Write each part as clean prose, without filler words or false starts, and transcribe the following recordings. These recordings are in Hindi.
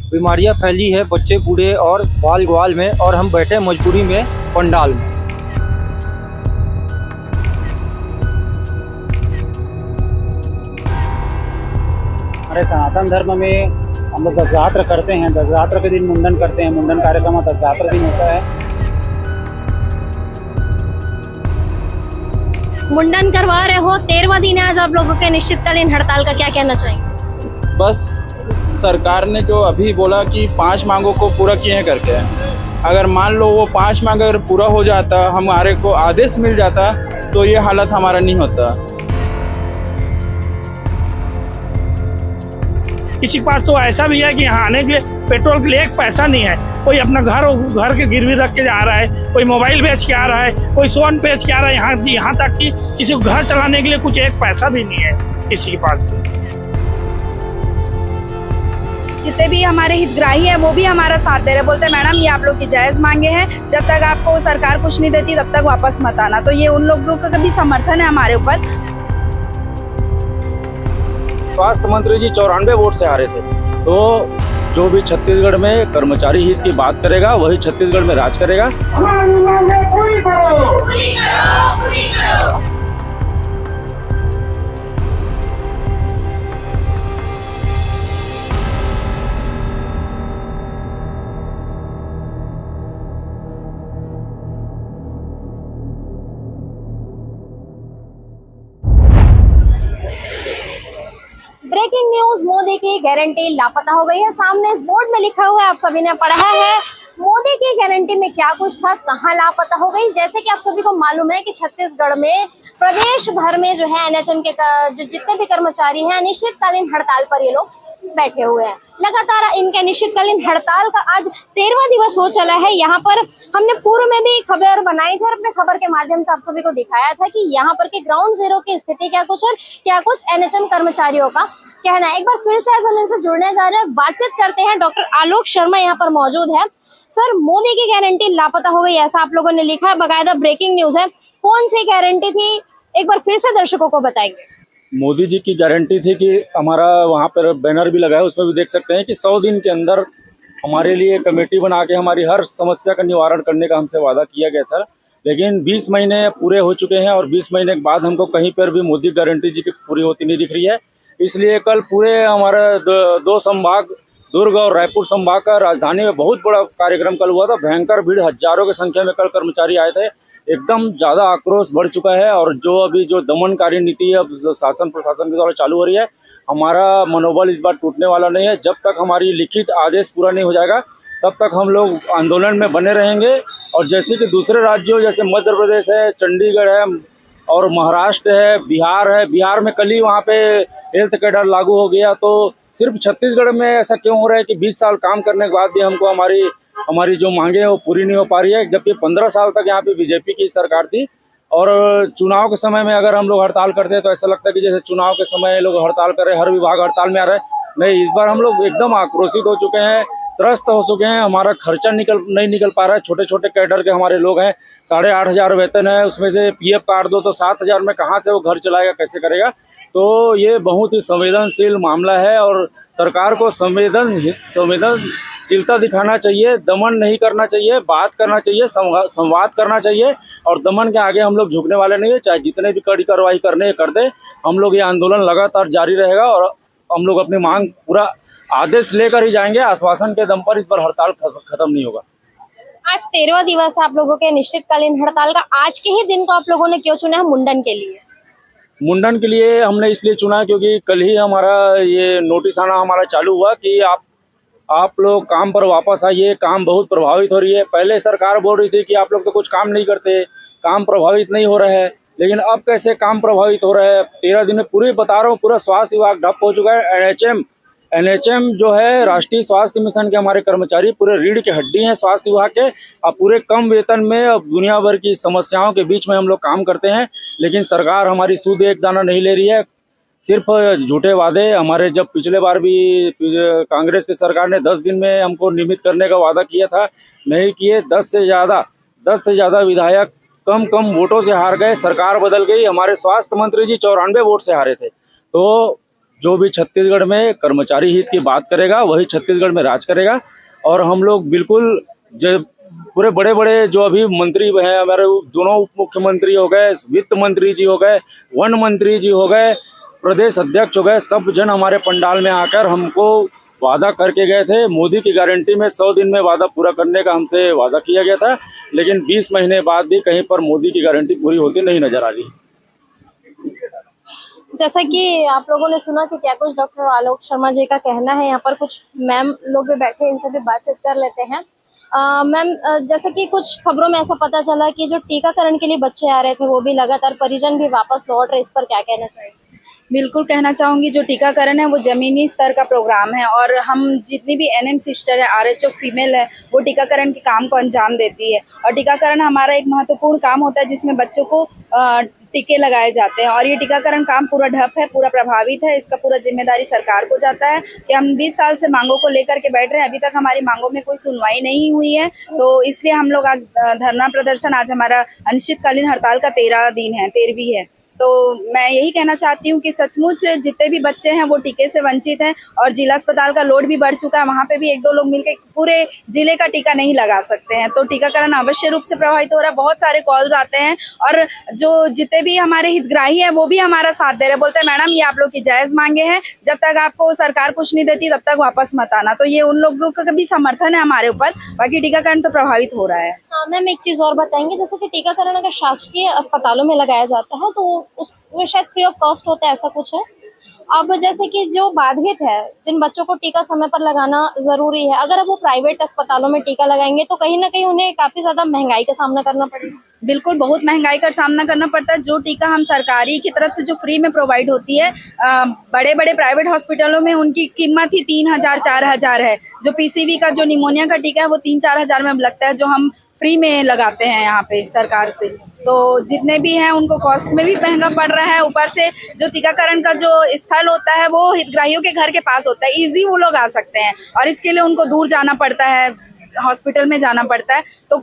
बीमारियां फैली है बच्चे बूढ़े और बाल ग्वाल में, और हम बैठे मजबूरी में पंडाल में। हमारे सनातन धर्म में हम लोग दशरात्र करते हैं। दशरात्र के दिन मुंडन करते हैं। मुंडन कार्यक्रम दशरात्र दिन होता है। मुंडन करवा रहे हो, 13वां दिन है आज आप लोगों के निश्चितकालीन हड़ताल का, क्या कहना चाहेंगे? बस सरकार ने जो अभी बोला कि 5 मांगों को पूरा किए करके, अगर मान लो वो 5 मांग अगर पूरा हो जाता, हमारे को आदेश मिल जाता, तो ये हालत हमारा नहीं होता। किसी के पास तो ऐसा भी है कि यहाँ आने के लिए पेट्रोल के लिए एक पैसा नहीं है। कोई अपना घर के गिरवी रख के आ रहा है, कोई मोबाइल बेच के आ रहा है, कोई सोन बेच के आ रहा है, यहाँ तक कि किसी को घर चलाने के लिए कुछ एक पैसा भी नहीं है किसी के पास। जितने भी हमारे हितग्राही हैं वो भी हमारा साथ दे रहे, बोलते हैं मैडम ये आप लोग की जायज़ मांगे हैं, जब तक आपको सरकार कुछ नहीं देती तब तक वापस मत आना। तो ये उन लोगों का भी समर्थन है हमारे ऊपर। स्वास्थ्य मंत्री जी 94 वोट से हारे थे, तो जो भी छत्तीसगढ़ में कर्मचारी हित की बात करेगा वही छत्तीसगढ़ में राज करेगा। ब्रेकिंग न्यूज, मोदी की गारंटी लापता हो गई है। सामने इस बोर्ड में लिखा हुआ है, आप सभी ने पढ़ा है। मोदी की गारंटी में क्या कुछ था, कहां लापता हो गई। जैसे कि आप सभी को मालूम है कि छत्तीसगढ़ में प्रदेश भर में जो है एनएचएम के जो जितने भी कर्मचारी हैं अनिश्चितकालीन हड़ताल पर ये लोग बैठे हुए हैं। लगातार इनके अनिश्चितकालीन हड़ताल का आज 13वां दिवस हो चला है। यहाँ पर हमने पूर्व में भी खबर बनाई थी और अपने खबर के माध्यम से आप सभी को दिखाया था कि यहाँ पर के ग्राउंड जीरो की स्थिति क्या कुछ और क्या कुछ एनएचएम कर्मचारियों का कहना है। एक बार फिर से आज हम इनसे जुड़ने जा रहे हैं, बातचीत करते हैं। डॉक्टर आलोक शर्मा यहाँ पर मौजूद है। सर, मोदी की गारंटी लापता हो गई ऐसा आप लोगों ने लिखा है, बाकायदा ब्रेकिंग न्यूज है। कौन सी गारंटी थी, एक बार फिर से दर्शकों को बताएंगे। मोदी जी की गारंटी थी कि हमारा वहाँ पर बैनर भी लगा है, उसमें भी देख सकते हैं कि 100 दिन के अंदर हमारे लिए कमेटी बना के हमारी हर समस्या का निवारण करने का हमसे वादा किया गया था। लेकिन 20 महीने पूरे हो चुके हैं और 20 महीने के बाद हमको कहीं पर भी मोदी गारंटी जी की पूरी होती नहीं दिख रही है। इसलिए कल पूरे हमारे दो संभाग, दुर्ग और रायपुर संभाग का राजधानी में बहुत बड़ा कार्यक्रम कल हुआ था। भयंकर भीड़, हजारों की संख्या में कल कर्मचारी आए थे। एकदम ज़्यादा आक्रोश बढ़ चुका है और जो अभी जो दमनकारी नीति अब शासन प्रशासन के द्वारा चालू हो रही है, हमारा मनोबल इस बार टूटने वाला नहीं है। जब तक हमारी लिखित आदेश पूरा नहीं हो जाएगा तब तक हम लोग आंदोलन में बने रहेंगे। और जैसे कि दूसरे राज्यों जैसे मध्य प्रदेश है, चंडीगढ़ है और महाराष्ट्र है, बिहार है, बिहार में कल ही वहाँ पे हेल्थ कैडर लागू हो गया, तो सिर्फ छत्तीसगढ़ में ऐसा क्यों हो रहा है कि 20 साल काम करने के बाद भी हमको हमारी जो मांगे हैं वो पूरी नहीं हो पा रही है। जबकि 15 साल तक यहाँ पे बीजेपी की सरकार थी और चुनाव के समय में अगर हम लोग हड़ताल करते हैं तो ऐसा लगता है कि जैसे चुनाव के समय लोग हड़ताल कर रहे हैं, हर विभाग हड़ताल में आ रहे हैं। नहीं, इस बार हम लोग एकदम आक्रोशित हो चुके हैं, त्रस्त हो चुके हैं। हमारा खर्चा नहीं निकल पा रहा है। छोटे छोटे कैडर के हमारे लोग हैं, 8,500 वेतन है, उसमें से पीएफ काट दो तो 7,000 में कहाँ से वो घर चलाएगा, कैसे करेगा। तो ये बहुत ही संवेदनशील मामला है और सरकार को संवेदनशीलता दिखाना चाहिए, दमन नहीं करना चाहिए, बात करना चाहिए, संवाद करना चाहिए। और दमन के आगे हम लोग झुकने वाले नहीं है। चाहे जितने भी कड़ी कार्रवाई करने कर दे, हम लोग ये आंदोलन लगातार जारी रहेगा और हम लोग अपनी मांग पूरा आदेश लेकर ही जाएंगे। आश्वासन के दम पर इस बार हड़ताल खत्म नहीं होगा। आज 13वां दिवस है आप लोगों के निश्चितकालीन हड़ताल का। आज के ही दिन को आप लोगों ने क्यों चुना है मुंडन के लिए? मुंडन के लिए हमने इसलिए चुना क्योंकि कल ही हमारा ये नोटिस आना हमारा चालू हुआ कि आप लोग काम पर वापस आइए, काम बहुत प्रभावित हो रही है। पहले सरकार बोल रही थी कि आप लोग तो कुछ काम नहीं करते, काम प्रभावित नहीं हो रहा है, लेकिन अब कैसे काम प्रभावित हो रहा है। 13 दिन में पूरी बता रहा हूँ, पूरा स्वास्थ्य विभाग ठप हो चुका है। एनएचएम जो है राष्ट्रीय स्वास्थ्य मिशन के हमारे कर्मचारी पूरे रीढ़ की हड्डी हैं स्वास्थ्य विभाग के। अब पूरे कम वेतन में अब दुनिया भर की समस्याओं के बीच में हम लोग काम करते हैं, लेकिन सरकार हमारी सूद एक दाना नहीं ले रही है। सिर्फ झूठे वादे। हमारे जब पिछले बार भी कांग्रेस की सरकार ने 10 दिन में हमको नियमित करने का वादा किया था, नहीं किए। 10 से ज़्यादा विधायक कम वोटों से हार गए, सरकार बदल गई। हमारे स्वास्थ्य मंत्री जी 94 वोट से हारे थे। तो जो भी छत्तीसगढ़ में कर्मचारी हित की बात करेगा वही छत्तीसगढ़ में राज करेगा। और हम लोग बिल्कुल जो पूरे बड़े बड़े जो अभी मंत्री हैं, हमारे दोनों उप मुख्यमंत्री हो गए, वित्त मंत्री जी हो गए, वन मंत्री जी हो गए, प्रदेश अध्यक्ष हो गए, सब जन हमारे पंडाल में आकर हमको वादा करके गए थे। मोदी की गारंटी में 100 दिन में वादा पूरा करने का हमसे वादा किया गया था, लेकिन 20 महीने बाद भी कहीं पर मोदी की गारंटी पूरी होती नहीं नजर आ रही। जैसा कि आप लोगों ने सुना कि क्या कुछ डॉक्टर आलोक शर्मा जी का कहना है। यहाँ पर कुछ मैम लोग भी बैठे हैं, इनसे भी बातचीत कर लेते हैं। मैम, जैसे कि कुछ खबरों में ऐसा पता चला कि जो टीकाकरण के लिए बच्चे आ रहे थे वो भी लगातार परिजन भी वापस लौट रहे, इस पर क्या कहना चाहिए? बिल्कुल कहना चाहूँगी, जो टीकाकरण है वो ज़मीनी स्तर का प्रोग्राम है और हम जितनी भी एनएम सिस्टर है, आरएचओ फीमेल है, वो टीकाकरण के काम को अंजाम देती है। और टीकाकरण हमारा एक महत्वपूर्ण काम होता है जिसमें बच्चों को टीके लगाए जाते हैं। और ये टीकाकरण काम पूरा ठप है, पूरा प्रभावित है। इसका पूरा जिम्मेदारी सरकार को जाता है कि हम 20 साल से मांगों को लेकर के बैठ रहे हैं, अभी तक हमारी मांगों में कोई सुनवाई नहीं हुई है। तो इसलिए हम लोग आज धरना प्रदर्शन, आज हमारा अनिश्चितकालीन हड़ताल का 13वीं है। तो मैं यही कहना चाहती हूँ कि सचमुच जितने भी बच्चे हैं वो टीके से वंचित हैं और जिला अस्पताल का लोड भी बढ़ चुका है। वहाँ पे भी 1-2 लोग मिलकर पूरे जिले का टीका नहीं लगा सकते हैं। तो टीकाकरण अवश्य रूप से प्रभावित हो रहा है। बहुत सारे कॉल्स आते हैं और जो जितने भी हमारे हितग्राही हैं वो भी हमारा साथ दे रहे हैं। बोलते हैं मैडम ये आप लोग की जायज़ मांगे हैं, जब तक आपको सरकार कुछ नहीं देती तब तक वापस मत आना। तो ये उन लोगों का भी समर्थन है हमारे ऊपर, बाकी टीकाकरण तो प्रभावित हो रहा है। हाँ मैम, एक चीज़ और बताएंगे, जैसे कि टीकाकरण अगर शासकीय अस्पतालों में लगाया जाता है तो उसमें शायद फ्री ऑफ कॉस्ट होता है, ऐसा कुछ है? अब जैसे कि जो बाधित है, जिन बच्चों को टीका समय पर लगाना जरूरी है, अगर अब वो प्राइवेट अस्पतालों में टीका लगाएंगे तो कहीं ना कहीं उन्हें काफी ज्यादा महंगाई का सामना करना पड़ेगा। बिल्कुल, बहुत महंगाई का सामना करना पड़ता है। जो टीका हम सरकारी की तरफ से जो फ्री में प्रोवाइड होती है, बड़े बड़े प्राइवेट हॉस्पिटलों में उनकी कीमत ही 3000-4000 है। जो पीसीवी का, जो निमोनिया का टीका है वो 3-4 हज़ार में लगता है, जो हम फ्री में लगाते हैं यहाँ पे सरकार से। तो जितने भी हैं उनको कॉस्ट में भी महंगा पड़ रहा है। ऊपर से जो टीकाकरण का जो स्थल होता है वो हितग्राहियों के घर के पास होता है, ईजी वो लोग आ सकते हैं और इसके लिए उनको दूर जाना पड़ता है, हॉस्पिटल में जाना पड़ता है। तो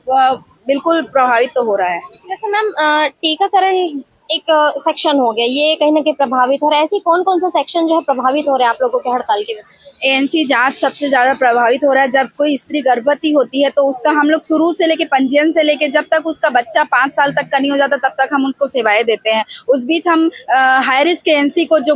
बिल्कुल प्रभावित तो हो रहा है। जैसे मैम, टीकाकरण एक सेक्शन हो गया, ये कहीं ना कहीं प्रभावित हो रहा है। ऐसी कौन कौन सा सेक्शन जो है प्रभावित हो रहे हैं आप लोगों के हड़ताल के वजह? एएनसी जांच सबसे ज़्यादा प्रभावित हो रहा है। जब कोई स्त्री गर्भवती होती है तो उसका हम लोग शुरू से लेके पंजीयन से लेके जब तक उसका बच्चा 5 साल तक का नहीं हो जाता तब तक हम उसको सेवाएं देते हैं। उस बीच हम हाई रिस्क एएनसी को, जो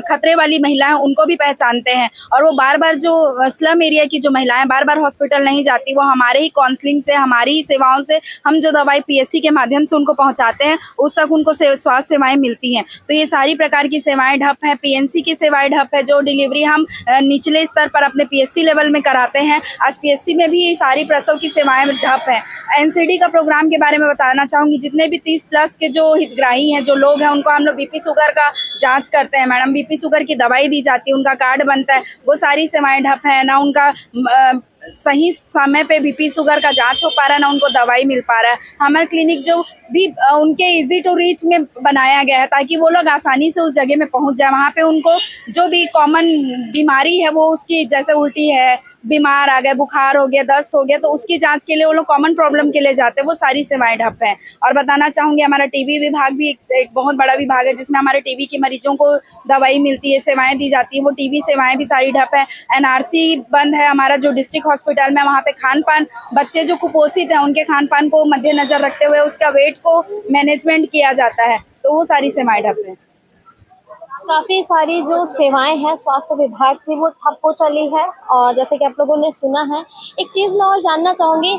खतरे वाली महिला हैं, उनको भी पहचानते हैं। और वो बार बार जो स्लम एरिया की जो महिलाएं बार बार हॉस्पिटल नहीं जाती, वो हमारे ही काउंसलिंग से, हमारी ही सेवाओं से, हम जो दवाई पीएससी के माध्यम से उनको पहुँचाते हैं, उस तक उनको स्वास्थ्य सेवाएँ मिलती हैं। तो ये सारी प्रकार की सेवाएँ ठप हैं। पीएनसी की सेवाएँ ठप है। जो डिलीवरी हम निचले स्तर पर अपने पीएससी लेवल में कराते हैं, आज पीएससी में भी सारी प्रसव की सेवाएं ठप हैं। एनसीडी का प्रोग्राम के बारे में बताना चाहूँगी, जितने भी 30+ के जो हितग्राही हैं, जो लोग हैं, उनको हम लोग बीपी शुगर का जांच करते हैं। मैडम बीपी शुगर की दवाई दी जाती है, उनका कार्ड बनता है, वो सारी सेवाएं ठप हैं। ना उनका सही समय पे बीपी शुगर का जांच हो पा रहा है, ना उनको दवाई मिल पा रहा है। हमारा क्लिनिक जो भी उनके इजी टू रीच में बनाया गया है ताकि वो लोग आसानी से उस जगह में पहुंच जाए। वहाँ पे उनको जो भी कॉमन बीमारी है, वो उसकी, जैसे उल्टी है, बीमार आ गए, बुखार हो गया, दस्त हो गया, तो उसकी जांच के लिए वो लोग कॉमन प्रॉब्लम के लिए जाते हैं। वो सारी सेवाएं ठप हैं। और बताना चाहूँगी, हमारा टीबी विभाग भी एक बहुत बड़ा विभाग है जिसमें हमारे टीबी के मरीजों को दवाई मिलती है, सेवाएँ दी जाती हैं। वो टीबी सेवाएँ भी सारी ठप है। एनआरसी बंद है हमारा जो डिस्ट्रिक्ट हॉस्पिटल में। वहाँ पे खान पान, बच्चे जो कुपोषित हैं उनके खान पान को मद्देनजर रखते हुए उसका वेट को मैनेजमेंट किया जाता है। तो वो सारी सेवाएं ठप हैं। काफ़ी सारी जो सेवाएं हैं स्वास्थ्य विभाग की वो ठप हो चली है। और जैसे कि आप लोगों ने सुना है, एक चीज़ मैं और जानना चाहूँगी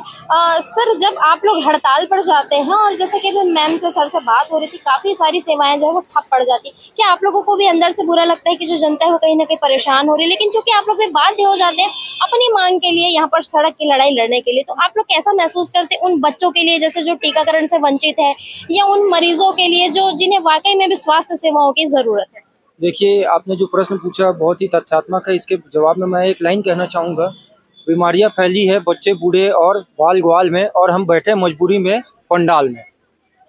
सर, जब आप लोग हड़ताल पर जाते हैं और जैसे कि मैम से, सर से बात हो रही थी, काफ़ी सारी सेवाएं जो है वो ठप पड़ जाती, क्या आप लोगों को भी अंदर से बुरा लगता है कि जो जनता है वो कहीं ना कहीं परेशान हो रही है, लेकिन चूंकि आप लोग भी बाध्य हो जाते हैं अपनी मांग के लिए, यहाँ पर सड़क की लड़ाई लड़ने के लिए, तो आप लोग कैसा महसूस करते हैं उन बच्चों के लिए जैसे जो टीकाकरण से वंचित है, या उन मरीजों के लिए जो जिन्हें वाकई में भी स्वास्थ्य सेवाओं की ज़रूरत है? देखिए, आपने जो प्रश्न पूछा बहुत ही तथ्यात्मक है। इसके जवाब में मैं एक लाइन कहना चाहूँगा, बीमारियां फैली है बच्चे, बूढ़े और बाल ग्वाल में, और हम बैठे मजबूरी में पंडाल में।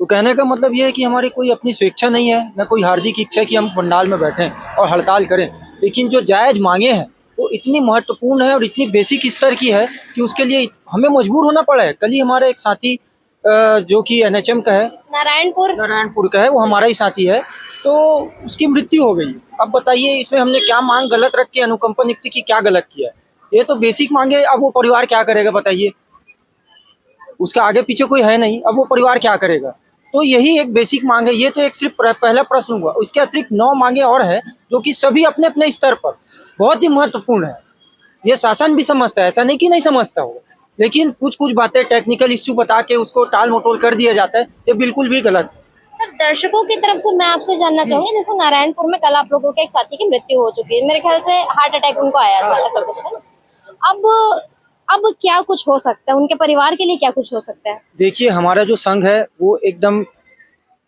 तो कहने का मतलब ये है कि हमारी कोई अपनी स्वेच्छा नहीं है, न कोई हार्दिक इच्छा कि हम पंडाल में बैठें और हड़ताल करें, लेकिन जो जायज़ मांगे हैं वो इतनी महत्वपूर्ण है और इतनी बेसिक स्तर की है कि उसके लिए हमें मजबूर होना पड़ा है। कल ही हमारा एक साथी जो कि एनएचएम का है, नारायणपुर का है, वो हमारा ही साथी है, तो उसकी मृत्यु हो गई। अब बताइए इसमें हमने क्या मांग गलत रख के अनुकंपा नियुक्ति की क्या गलत किया है? ये तो बेसिक मांगे। अब वो परिवार क्या करेगा बताइए, उसका आगे पीछे कोई है नहीं, अब वो परिवार क्या करेगा? तो यही एक बेसिक मांग है। ये तो एक सिर्फ पहला प्रश्न हुआ, इसके अतिरिक्त 9 मांगे और है जो कि सभी अपने अपने स्तर पर बहुत ही महत्वपूर्ण है। ये शासन भी समझता है, ऐसा नहीं कि नहीं समझता हो, लेकिन कुछ कुछ बातें टेक्निकल इश्यू बता के उसको टाल मटोल कर दिया जाता है, ये बिल्कुल भी गलत है। सर, दर्शकों की तरफ से मैं आपसे जानना चाहूंगी, जैसे नारायणपुर में कल आप लोगों के एक साथी की मृत्यु हो चुकी है, मेरे ख्याल से हार्ट अटैक उनको आया था, ऐसा कुछ है ना? अब क्या कुछ हो सकता है, उनके परिवार के लिए क्या कुछ हो सकता है? देखिए, हमारा जो संघ है वो एकदम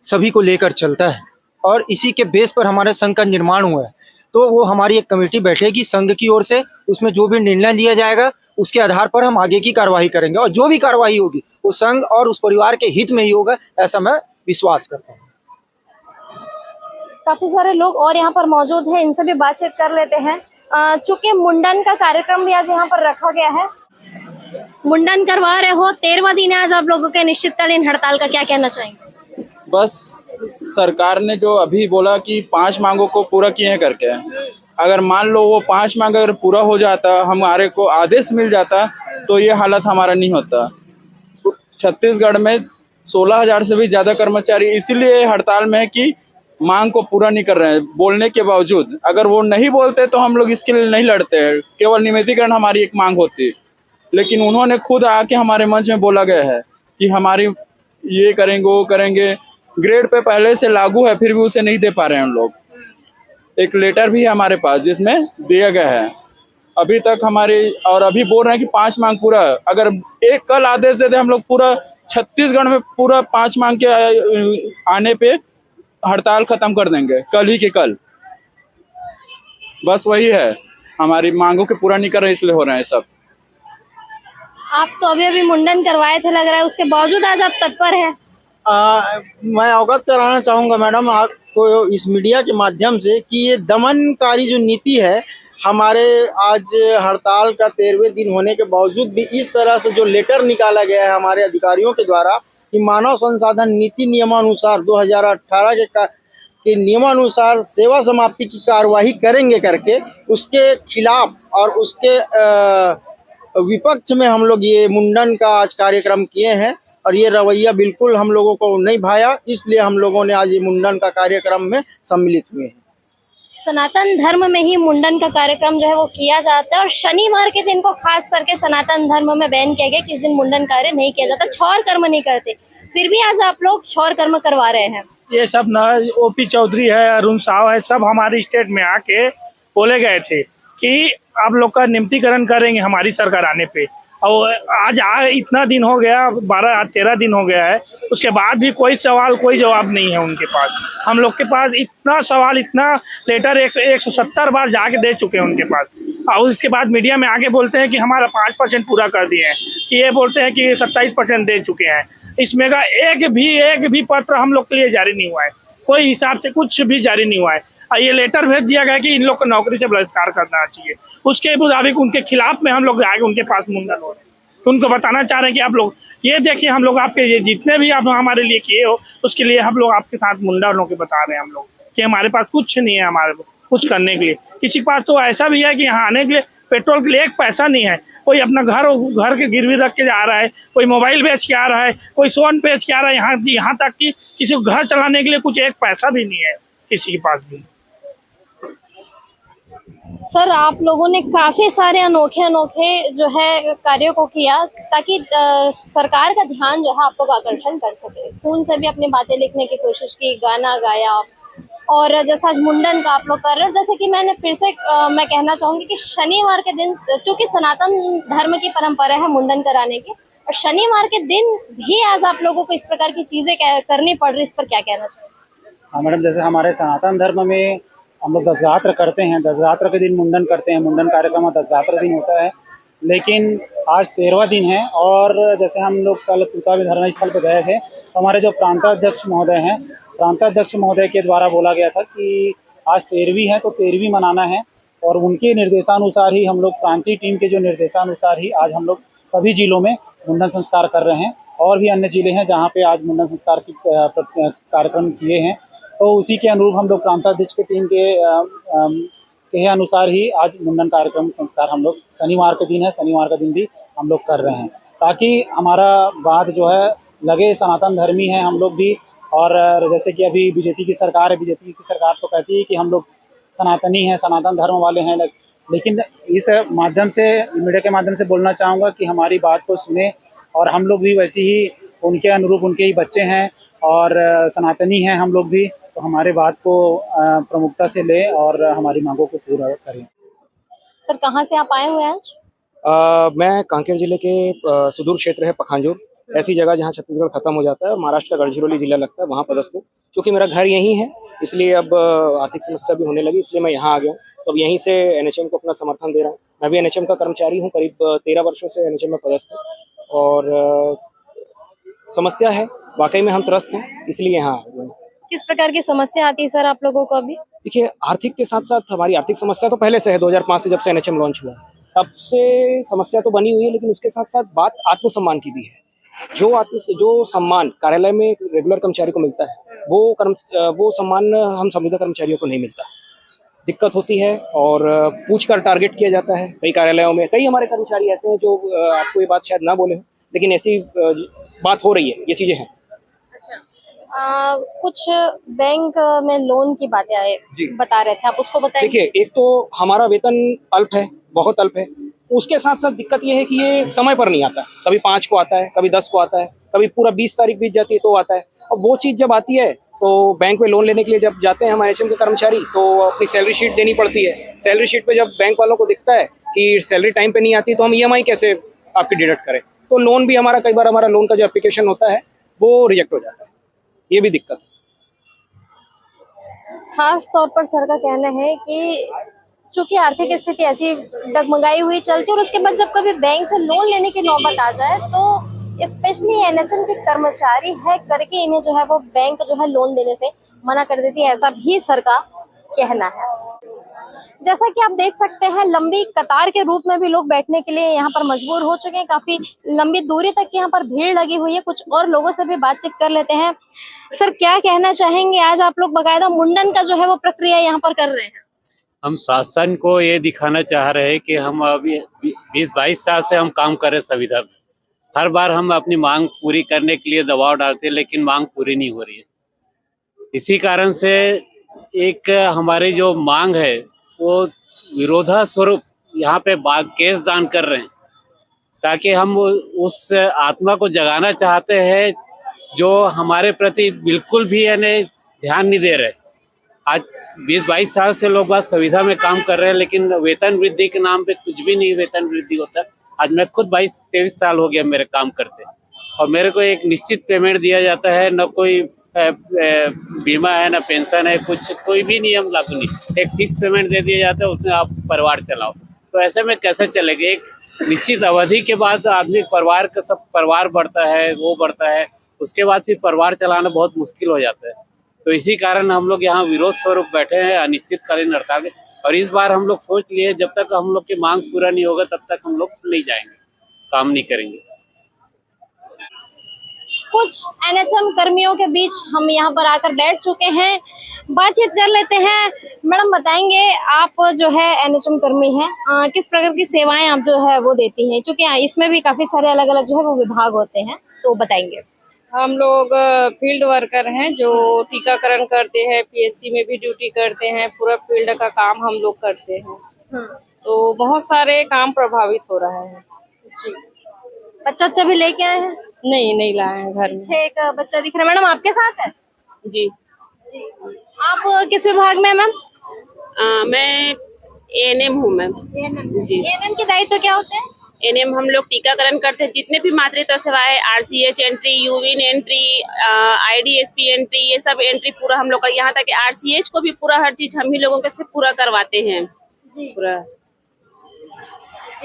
सभी को लेकर चलता है और इसी के बेस पर हमारे संघ का निर्माण हुआ है। तो वो हमारी एक कमेटी बैठेगी संघ की ओर से, उसमें जो भी निर्णय लिया जाएगा उसके आधार पर हम आगे की कार्रवाई करेंगे और जो भी कार्रवाई होगी वो संघ और उस परिवार के हित में ही होगा, ऐसा मैं विश्वास करता हूँ। काफी सारे लोग और यहाँ पर मौजूद हैं, इनसे भी बातचीत कर लेते हैं। चूंकि मुंडन का कार्यक्रम भी आज यहाँ पर रखा गया है, मुंडन करवा रहे हो, 13वां दिन है आज आप लोगों के निश्चितकालीन हड़ताल का, क्या कहना चाहेंगे? बस सरकार ने जो अभी बोला कि 5 मांगों को पूरा किए करके, अगर मान लो वो 5 मांग अगर पूरा हो जाता, हमारे को आदेश मिल जाता, तो ये हालत हमारा नहीं होता। छत्तीसगढ़ में 16,000 से भी ज़्यादा कर्मचारी इसीलिए हड़ताल में है कि मांग को पूरा नहीं कर रहे हैं बोलने के बावजूद। अगर वो नहीं बोलते तो हम लोग इसके लिए नहीं लड़ते हैं, केवल नियमितीकरण हमारी एक मांग होती। लेकिन उन्होंने खुद आके हमारे मंच में बोला गया है कि हमारी ये करेंगे वो करेंगे, ग्रेड पे पहले से लागू है फिर भी उसे नहीं दे पा रहे हैं उन लोग। एक लेटर भी है हमारे पास जिसमें दिया गया है अभी तक हमारे, और अभी बोल रहे हैं कि 5 मांग पूरा, अगर एक कल आदेश दे दे हम लोग पूरा छत्तीसगढ़ में पूरा 5 मांग के आने पे हड़ताल खत्म कर देंगे कल ही के कल। बस वही है, हमारी मांगों के पूरा नहीं कर रहे इसलिए हो रहे हैं सब। आप तो अभी अभी मुंडन करवाए थे लग रहा है, उसके बावजूद आज आप तत्पर हैं। मैं अवगत कराना चाहूँगा मैडम आपको इस मीडिया के माध्यम से कि ये दमनकारी जो नीति है, हमारे आज हड़ताल का 13वें दिन होने के बावजूद भी इस तरह से जो लेटर निकाला गया है हमारे अधिकारियों के द्वारा कि मानव संसाधन नीति नियमानुसार 2018 के नियमानुसार सेवा समाप्ति की कार्यवाही करेंगे करके, उसके खिलाफ और उसके विपक्ष में हम लोग ये मुंडन का आज कार्यक्रम किए हैं और ये रवैया बिल्कुल हम लोगों को नहीं भाया, इसलिए हम लोगों ने आज ये मुंडन का कार्यक्रम में सम्मिलित हुए हैं। सनातन धर्म में ही मुंडन का कार्यक्रम जो है वो किया जाता है और शनिवार के दिन को खास करके सनातन धर्म में बैन किया गया कि इस दिन मुंडन कार्य नहीं किया जाता, छौर कर्म नहीं करते, फिर भी आज आप लोग छौर कर्म करवा रहे हैं। ये सब ना ओपी चौधरी है, अरुण साव है, सब हमारे स्टेट में आके बोले गए थे कि आप लोग का नियमितीकरण करेंगे हमारी सरकार आने पे। और आज इतना दिन हो गया, 12-13 दिन हो गया है, उसके बाद भी कोई सवाल कोई जवाब नहीं है उनके पास। हम लोग के पास इतना सवाल, इतना लेटर 170 बार जाके दे चुके हैं उनके पास, और उसके बाद मीडिया में आके बोलते हैं कि हमारा 5% पूरा कर दिए हैं, कि ये बोलते हैं कि 27% दे चुके हैं। इसमें का एक भी पत्र हम लोग के लिए जारी नहीं हुआ है, कोई हिसाब से कुछ भी जारी नहीं हुआ है। ये लेटर भेज दिया गया कि इन लोग को नौकरी से बहिष्कार करना चाहिए, उसके मुताबिक उनके खिलाफ में हम लोग आगे उनके पास मुंडन हो रहे हैं। तो उनको बताना चाह रहे हैं कि आप लोग ये देखिए, हम लोग आपके ये जितने भी आप हमारे लिए किए हो उसके लिए हम लोग आपके साथ मुंडन होकर बता रहे हैं हम लोग कि हमारे पास कुछ नहीं है, हमारे कुछ करने के लिए। किसी के पास तो ऐसा भी है कि यहाँ आने के लिए पेट्रोल के लिए एक पैसा नहीं है, कोई अपना घर के गिरवी रख के आ रहा है, कोई मोबाइल बेच के आ रहा है, कोई सोन बेच के आ रहा है, यहाँ तक कि किसी को घर चलाने के लिए कुछ एक पैसा भी नहीं है किसी के पास भी। सर, आप लोगों ने काफी सारे अनोखे जो है कार्यों को किया ताकि सरकार का ध्यान जो है आप लोग आकर्षण कर सके। खून से भी अपनी बातें लिखने की कोशिश की, गाना गाया, और जैसा आज मुंडन का आप लोग कर रहे हो, जैसे कि मैंने फिर से मैं कहना चाहूंगी कि शनिवार के दिन, चूंकि सनातन धर्म की परंपरा है मुंडन कराने की, और शनिवार के दिन भी आज आप लोगों को इस प्रकार की चीजें करनी पड़ रही, इस पर क्या कहना चाहिए? हाँ मैडम, जैसे हमारे सनातन धर्म में हम लोग दशगात्र करते हैं, दशगात्र के दिन मुंडन करते हैं, मुंडन कार्यक्रम दशगात्र दिन होता है, लेकिन आज 13वां दिन है। और जैसे हम लोग कल तूता विधारण स्थल पर गए थे, तो हमारे जो प्रांताध्यक्ष महोदय हैं, प्रांताध्यक्ष महोदय के द्वारा बोला गया था कि आज 13वीं है तो 13वीं मनाना है, और उनके निर्देशानुसार ही हम लोग, प्रांतीय टीम के जो निर्देशानुसार ही आज हम लोग सभी जिलों में मुंडन संस्कार कर रहे हैं। और भी अन्य जिले हैं जहाँ पे आज मुंडन संस्कार की कार्यक्रम किए हैं। तो उसी के अनुरूप हम लोग प्रांताध्यक्ष की टीम के अनुसार ही आज मुंडन कार्यक्रम संस्कार हम लोग शनिवार के दिन है, शनिवार का दिन भी हम लोग कर रहे हैं, ताकि हमारा बात जो है लगे सनातन धर्मी है हम लोग भी। और जैसे कि अभी बीजेपी की सरकार है, बीजेपी की सरकार तो कहती है कि हम लोग सनातनी हैं, सनातन धर्म वाले हैं, लेकिन इस माध्यम से, मीडिया के माध्यम से बोलना चाहूँगा कि हमारी बात को सुने और हम लोग भी वैसे ही उनके अनुरूप, उनके ही बच्चे हैं और सनातनी हैं हम लोग भी, तो हमारे बात को प्रमुखता से ले और हमारी मांगों को पूरा करें। सर कहाँ से आप आए हुए हैं आज? मैं कांकेर जिले के सुदूर क्षेत्र है पखांजूर, ऐसी जगह जहाँ छत्तीसगढ़ खत्म हो जाता है और महाराष्ट्र का गढ़चिरौली जिला लगता है, वहाँ पदस्थ हूँ। क्योंकि मेरा घर यहीं है, इसलिए अब आर्थिक समस्या भी होने लगी, इसलिए मैं यहाँ आ गया हूँ। तो अब यहीं से एनएचएम को अपना समर्थन दे रहा हूँ। मैं भी एनएचएम का कर्मचारी हूँ, करीब 13 वर्षों से एनएचएम में पदस्थ हूँ और समस्या है, वाकई में हम त्रस्त हैं, इसलिए यहाँ आए हुए हैं। किस प्रकार की समस्या आती है सर आप लोगों को अभी? देखिए, आर्थिक के साथ साथ हमारी आर्थिक समस्या तो पहले से है, 2005 से जब से एनएचएम लॉन्च हुआ तब से समस्या तो बनी हुई है, लेकिन उसके साथ साथ बात आत्मसम्मान की भी है। जो सम्मान कार्यालय में रेगुलर कर्मचारी को मिलता है, वो सम्मान हम संविदा कर्मचारियों को नहीं मिलता। दिक्कत होती है और पूछ कर टारगेट किया जाता है कई कार्यालयों में। कई हमारे कर्मचारी ऐसे हैं जो आपको ये बात शायद ना बोले हो, लेकिन ऐसी बात हो रही है, ये चीजें हैं। कुछ बैंक में लोन की बातें बता रहे थे, आप उसको बताएं। देखिए, एक तो हमारा वेतन अल्प है, बहुत अल्प है। उसके साथ साथ दिक्कत ये है कि ये समय पर नहीं आता। कभी 5 को आता है, कभी 10 को आता है, कभी पूरा 20 तारीख बीत जाती है तो आता है। अब वो चीज़ जब आती है तो बैंक में लोन लेने के लिए जब जाते हैं हम एनएचएम के कर्मचारी, तो अपनी सैलरी शीट देनी पड़ती है। सैलरी शीट पे जब बैंक वालों को दिखता है कि सैलरी टाइम पे नहीं आती, तो हम ईएमआई कैसे आपकी डिडक्ट करें। तो लोन भी हमारा, कई बार हमारा लोन का जो एप्लीकेशन होता है वो रिजेक्ट हो जाता है, ये भी दिक्कत है। खास तौर पर सर का कहना है कि चूंकि आर्थिक स्थिति ऐसी डगमगाई हुई चलती है और उसके बाद जब कभी बैंक से लोन लेने की नौबत आ जाए तो स्पेशली एनएचएम के कर्मचारी है करके इन्हें जो है वो बैंक जो है लोन देने से मना कर देती है, ऐसा भी सर का कहना है। जैसा कि आप देख सकते हैं, लंबी कतार के रूप में भी लोग बैठने के लिए यहाँ पर मजबूर हो चुके हैं। काफी लंबी दूरी तक यहाँ पर भीड़ लगी हुई है। कुछ और लोगों से भी बातचीत कर लेते हैं। सर क्या कहना चाहेंगे, आज आप लोग बकायदा मुंडन का जो है वो प्रक्रिया यहाँ पर कर रहे हैं? हम शासन को ये दिखाना चाह रहे हैं कि हम अभी 20-22 साल से हम काम कर रहे हैं संविदा में। हर बार हम अपनी मांग पूरी करने के लिए दबाव डालते हैं, लेकिन मांग पूरी नहीं हो रही है। इसी कारण से एक हमारी जो मांग है वो विरोधा स्वरूप यहाँ पे केस दान कर रहे हैं, ताकि हम उस आत्मा को जगाना चाहते हैं जो हमारे प्रति बिल्कुल भी यानी ध्यान नहीं दे रहे। आज 20-22 साल से लोग बस सुविधा में काम कर रहे हैं, लेकिन वेतन वृद्धि के नाम पे कुछ भी नहीं वेतन वृद्धि होता। आज मैं खुद 22-23 साल हो गया मेरे काम करते, और मेरे को एक निश्चित पेमेंट दिया जाता है, न कोई बीमा है, न पेंशन है, कुछ कोई भी नियम लागू नहीं। एक फिक्स पेमेंट दे दिया जाता है, उसमें आप परिवार चलाओ। तो ऐसे में कैसे चलेगा? एक निश्चित अवधि के बाद आदमी परिवार का सब परिवार बढ़ता है, वो बढ़ता है, उसके बाद फिर परिवार चलाना बहुत मुश्किल हो जाता है। तो इसी कारण हम लोग यहाँ विरोध स्वरूप बैठे हैं अनिश्चितकालीन हड़ताल में। और इस बार हम लोग सोच लिए जब तक हम लोग की मांग पूरा नहीं होगा तब तक हम लोग नहीं जाएंगे, काम नहीं करेंगे। कुछ एनएचएम कर्मियों के बीच हम यहाँ पर आकर बैठ चुके हैं, बातचीत कर लेते हैं। मैडम बताएंगे, आप जो है एनएचएम कर्मी हैं, किस प्रकार की सेवाएं आप जो है वो देती हैं? क्योंकि इसमें भी काफी सारे अलग अलग जो है वो विभाग होते हैं, तो बताएंगे। हम लोग फील्ड वर्कर हैं जो टीकाकरण करते हैं, पीएससी में भी ड्यूटी करते हैं, पूरा फील्ड का काम हम लोग करते हैं। तो बहुत सारे काम प्रभावित हो रहा है। जी, बच्चा भी लेके आए हैं? नहीं लाए हैं, घर में। पीछे एक बच्चा दिख रहा है। मैडम आपके साथ है? जी। आप किस विभाग में मैम? मैं एएनएम हूँ मैम। जी। एएनएम के दायित्व क्या होते हैं? एएनएम हम लोग टीकाकरण करते हैं, जितने भी मातृत्व सेवाएं, आरसीएच एंट्री, यूविन एंट्री, आईडीएसपी एंट्री, ये सब एंट्री पूरा हम लोग का, यहाँ तक कि आरसीएच को भी पूरा हर चीज हम ही लोगों के से पूरा करवाते हैं। जी पूरा।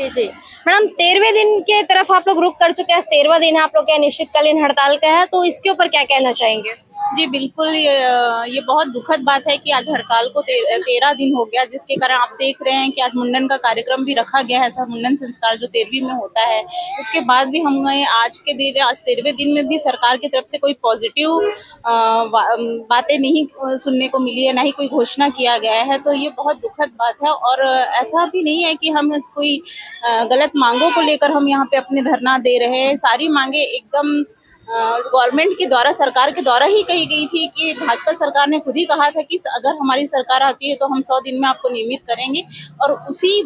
जी मैडम, 13वें दिन के तरफ आप लोग रुक कर चुके हैं। 13वां दिन आप लोग का अनिश्चितकालीन हड़ताल का है, तो इसके ऊपर क्या कहना चाहेंगे? जी बिल्कुल, ये बहुत दुखद बात है कि आज हड़ताल को 13 दिन हो गया, जिसके कारण आप देख रहे हैं कि आज मुंडन का कार्यक्रम भी रखा गया है। ऐसा मुंडन संस्कार जो 13वीं में होता है, इसके बाद भी हमें आज 13वें दिन में भी सरकार की तरफ से कोई पॉजिटिव बातें नहीं सुनने को मिली है, ना ही कोई घोषणा किया गया है। तो ये बहुत दुखद बात है। और ऐसा भी नहीं है कि हम कोई गलत मांगों को लेकर हम यहाँ पे अपने धरना दे रहे हैं। सारी मांगे एकदम गवर्नमेंट के द्वारा, सरकार के द्वारा ही कही गई थी कि भाजपा सरकार ने खुद ही कहा था कि अगर हमारी सरकार आती है तो हम 100 दिन में आपको नियमित करेंगे, और उसी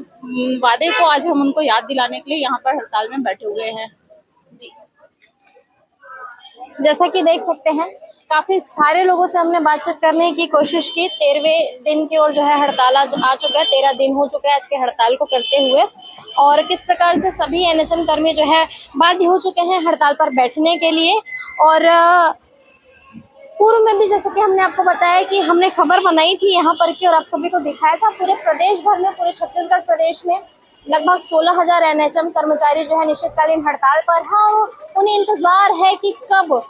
वादे को आज हम उनको याद दिलाने के लिए यहाँ पर हड़ताल में बैठे हुए हैं। जी, जैसा कि देख सकते हैं, काफी सारे लोगों से हमने बातचीत करने की कोशिश की। 13वें दिन की ओर जो है हड़ताल आ चुका है। 13 दिन हो चुके हैं आज के हड़ताल को करते हुए, और किस प्रकार से सभी एनएचएम कर्मी जो है बाध्य हो चुके हैं हड़ताल पर बैठने के लिए। और पूर्व में भी जैसे कि हमने आपको बताया कि हमने खबर बनाई थी यहाँ पर की, और आप सभी को दिखाया था। पूरे प्रदेश भर में, पूरे छत्तीसगढ़ प्रदेश में लगभग 16,000 एनएचएम कर्मचारी जो है निश्चितकालीन हड़ताल पर हैं, और उन्हें इंतजार है कि कब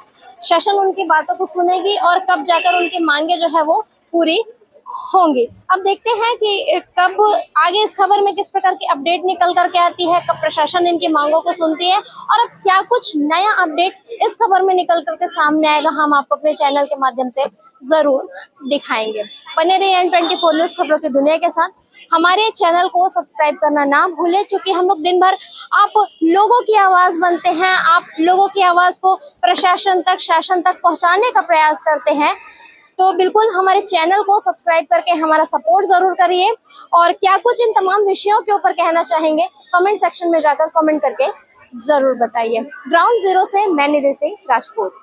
शासन उनकी बातों को सुनेगी और कब जाकर उनकी मांगे जो है वो पूरी होंगी। अब देखते हैं कि कब आगे इस खबर में किस प्रकार की अपडेट निकल करके आती है, कब प्रशासन इनकी मांगों को सुनती है, और अब क्या कुछ नया अपडेट इस खबर में निकल करके सामने आएगा, हम आपको अपने चैनल के माध्यम से जरूर दिखाएंगे। बने रहिए N24 न्यूज खबरों की दुनिया के साथ। हमारे चैनल को सब्सक्राइब करना ना भूलें, क्योंकि हम लोग दिन भर आप लोगों की आवाज बनते हैं, आप लोगों की आवाज को प्रशासन तक, शासन तक पहुंचाने का प्रयास करते हैं। तो बिल्कुल हमारे चैनल को सब्सक्राइब करके हमारा सपोर्ट जरूर करिए, और क्या कुछ इन तमाम विषयों के ऊपर कहना चाहेंगे कमेंट सेक्शन में जाकर कमेंट करके जरूर बताइए। ग्राउंड जीरो से मैं निधि सिंह राजपूत।